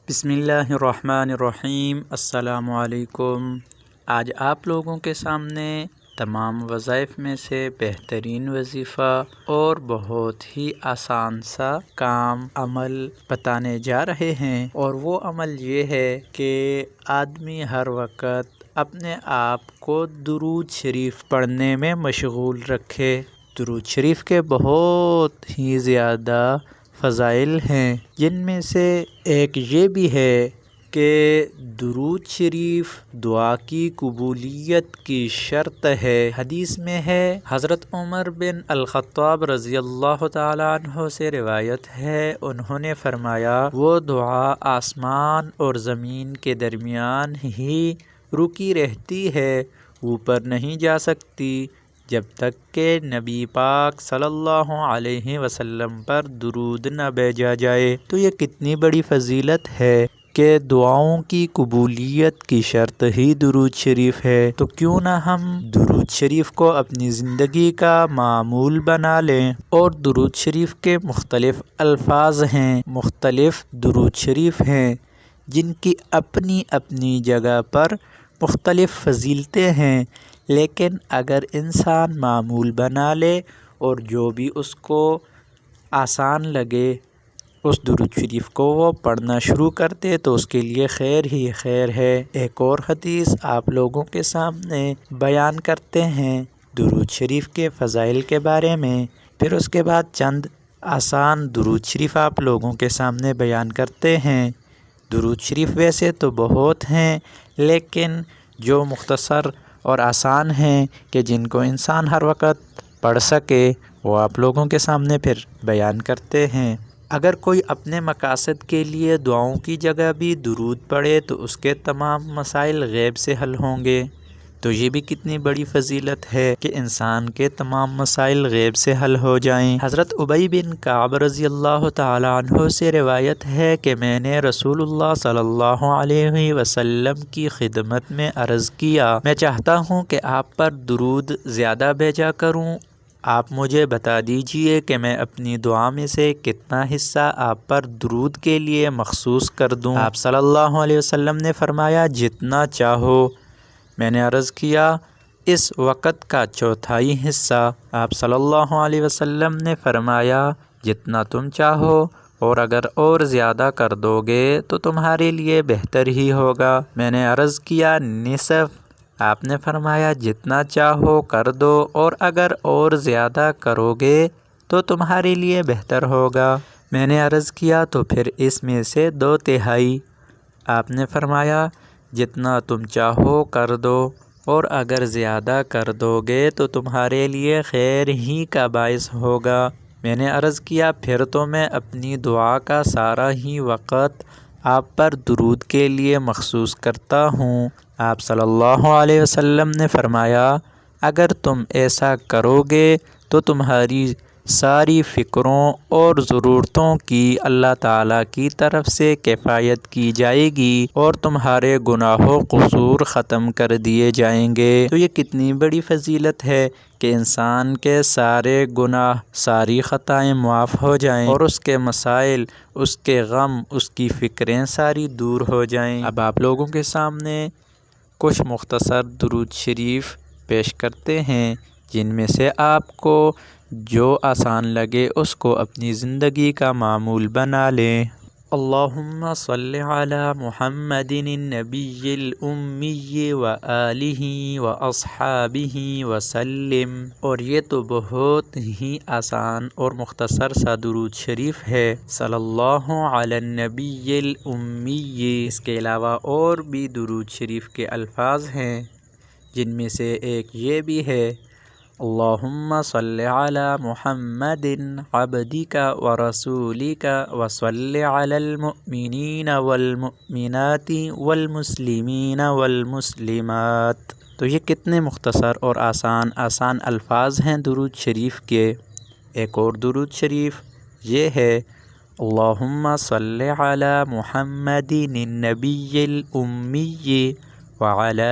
بسم اللہ الرحمن الرحیم۔ السلام علیکم۔ آج آپ لوگوں کے سامنے تمام وظائف میں سے بہترین وظیفہ اور بہت ہی آسان سا کام عمل بتانے جا رہے ہیں، اور وہ عمل یہ ہے کہ آدمی ہر وقت اپنے آپ کو درود شریف پڑھنے میں مشغول رکھے۔ درود شریف کے بہت ہی زیادہ فضائل ہیں، جن میں سے ایک یہ بھی ہے کہ درود شریف دعا کی قبولیت کی شرط ہے۔ حدیث میں ہے، حضرت عمر بن الخطاب رضی اللہ تعالیٰ عنہ سے روایت ہے، انہوں نے فرمایا، وہ دعا آسمان اور زمین کے درمیان ہی رکی رہتی ہے، اوپر نہیں جا سکتی جب تک کہ نبی پاک صلی اللہ علیہ وسلم پر درود نہ بھیجا جائے۔ تو یہ کتنی بڑی فضیلت ہے کہ دعاؤں کی قبولیت کی شرط ہی درود شریف ہے، تو کیوں نہ ہم درود شریف کو اپنی زندگی کا معمول بنا لیں۔ اور درود شریف کے مختلف الفاظ ہیں، مختلف درود شریف ہیں، جن کی اپنی اپنی جگہ پر مختلف فضیلتیں ہیں، لیکن اگر انسان معمول بنا لے اور جو بھی اس کو آسان لگے اس درود شریف کو وہ پڑھنا شروع کر دے تو اس کے لیے خیر ہی خیر ہے۔ ایک اور حدیث آپ لوگوں کے سامنے بیان کرتے ہیں درود شریف کے فضائل کے بارے میں، پھر اس کے بعد چند آسان درود شریف آپ لوگوں کے سامنے بیان کرتے ہیں۔ درود شریف ویسے تو بہت ہیں، لیکن جو مختصر اور آسان ہیں کہ جن کو انسان ہر وقت پڑھ سکے، وہ آپ لوگوں کے سامنے پھر بیان کرتے ہیں۔ اگر کوئی اپنے مقاصد کے لیے دعاؤں کی جگہ بھی درود پڑھے تو اس کے تمام مسائل غیب سے حل ہوں گے، تو یہ بھی کتنی بڑی فضیلت ہے کہ انسان کے تمام مسائل غیب سے حل ہو جائیں۔ حضرت ابی بن کعب رضی اللہ تعالی عنہ سے روایت ہے کہ میں نے رسول اللہ صلی اللہ علیہ وسلم کی خدمت میں عرض کیا، میں چاہتا ہوں کہ آپ پر درود زیادہ بھیجا کروں، آپ مجھے بتا دیجئے کہ میں اپنی دعا میں سے کتنا حصہ آپ پر درود کے لیے مخصوص کر دوں۔ آپ صلی اللہ علیہ وسلم نے فرمایا، جتنا چاہو۔ میں نے عرض کیا، اس وقت کا چوتھائی حصہ۔ آپ صلی اللہ علیہ وسلم نے فرمایا، جتنا تم چاہو، اور اگر اور زیادہ کر دو گے تو تمہارے لیے بہتر ہی ہوگا۔ میں نے عرض کیا، نصف۔ آپ نے فرمایا، جتنا چاہو کر دو، اور اگر اور زیادہ کرو گے تو تمہارے لیے بہتر ہوگا۔ میں نے عرض کیا، تو پھر اس میں سے 2/3۔ آپ نے فرمایا، جتنا تم چاہو کر دو، اور اگر زیادہ کر دو گے تو تمہارے لیے خیر ہی کا باعث ہوگا۔ میں نے عرض کیا، پھر تو میں اپنی دعا کا سارا ہی وقت آپ پر درود کے لیے مخصوص کرتا ہوں۔ آپ صلی اللہ علیہ وسلم نے فرمایا، اگر تم ایسا کرو گے تو تمہاری ساری فکروں اور ضرورتوں کی اللہ تعالیٰ کی طرف سے کفایت کی جائے گی، اور تمہارے گناہ و قصور ختم کر دیے جائیں گے۔ تو یہ کتنی بڑی فضیلت ہے کہ انسان کے سارے گناہ، ساری خطائیں معاف ہو جائیں، اور اس کے مسائل، اس کے غم، اس کی فکریں ساری دور ہو جائیں۔ اب آپ لوگوں کے سامنے کچھ مختصر درود شریف پیش کرتے ہیں، جن میں سے آپ کو جو آسان لگے اس کو اپنی زندگی کا معمول بنا لیں۔ اللہم صل علی محمد النبی الامی وآلہ واصحابہ وسلم۔ اور یہ تو بہت ہی آسان اور مختصر سا درود شریف ہے، صلی اللہ علی النبی الامی۔ اس کے علاوہ اور بھی درود شریف کے الفاظ ہیں، جن میں سے ایک یہ بھی ہے، اللہم صل علی محمد عبدک ورسولک وصل علی المؤمنین والمؤمنات والمسلمین والمسلمات۔ تو یہ کتنے مختصر اور آسان الفاظ ہیں درود شریف کے۔ ایک اور درود شریف یہ ہے، اللہم صل علی محمد النبی الامی وعلی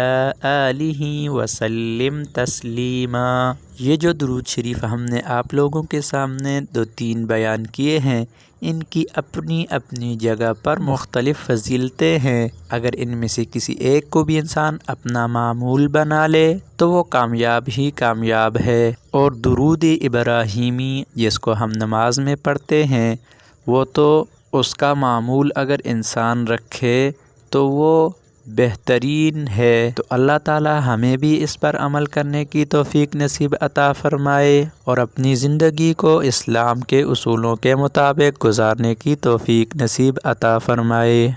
آلہ وسلم تسلیما۔ یہ جو درود شریف ہم نے آپ لوگوں کے سامنے 2-3 بیان کیے ہیں، ان کی اپنی اپنی جگہ پر مختلف فضیلتیں ہیں۔ اگر ان میں سے کسی ایک کو بھی انسان اپنا معمول بنا لے تو وہ کامیاب ہی کامیاب ہے۔ اور درود ابراہیمی جس کو ہم نماز میں پڑھتے ہیں، وہ تو اس کا معمول اگر انسان رکھے تو وہ بہترین ہے۔ تو اللہ تعالی ہمیں بھی اس پر عمل کرنے کی توفیق نصیب عطا فرمائے اور اپنی زندگی کو اسلام کے اصولوں کے مطابق گزارنے کی توفیق نصیب عطا فرمائے۔